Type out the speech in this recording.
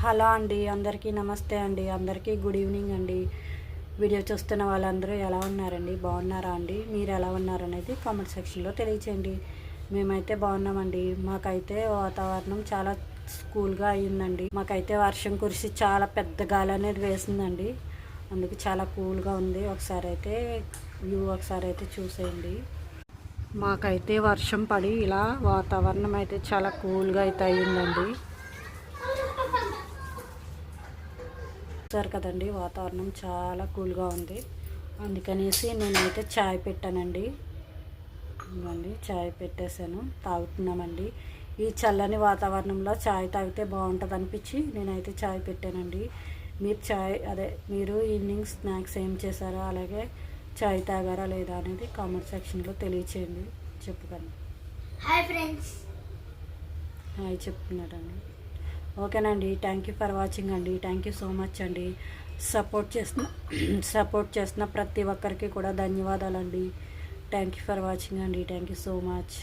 Hello అండి, అందరికీ నమస్తే అండి. అందరికీ గుడ్ ఈవినింగ్ అండి. వీడియో చూస్తున్న వాళ్ళందరూ ఎలా ఉన్నారండి? బాగున్నారా అండి? మీరు ఎలా ఉన్నారనేది కామెంట్ సెక్షన్లో తెలియచేయండి. మేమైతే బాగున్నామండి. మాకైతే వాతావరణం చాలా కూల్గా అయ్యిందండి. మాకైతే వర్షం కురిసి చాలా పెద్ద గాలి అనేది వేసిందండి. అందుకు చాలా కూల్గా ఉంది. ఒకసారి అయితే చూసేయండి. మాకైతే వర్షం పడి ఇలా వాతావరణం అయితే చాలా కూల్గా అయితే అయ్యిందండి. చూసారు కదండి, వాతావరణం చాలా కూల్గా ఉంది. అందుకనేసి నేనైతే చాయ్ పెట్టానండి. ఇవ్వండి, చాయ్ పెట్టేశాను, తాగుతున్నామండి. ఈ చల్లని వాతావరణంలో చాయ్ తాగితే బాగుంటుంది అనిపించి నేనైతే చాయ్ పెట్టానండి. మీరు ఈవినింగ్ స్నాక్స్ ఏం చేశారో, అలాగే చాయ్ తాగారా లేదా అనేది కామెంట్ సెక్షన్లో తెలియచేయండి. చెప్పుకోండి. Hi friends. హాయ్ చెప్తున్నారండి. ఓకేనండి. థ్యాంక్ యూ ఫర్ వాచింగ్ అండి. థ్యాంక్ యూ సో మచ్ అండి. సపోర్ట్ చేస్తున్న ప్రతి ఒక్కరికి కూడా ధన్యవాదాలండి. థ్యాంక్ యూ ఫర్ వాచింగ్ అండి. Thank you so much.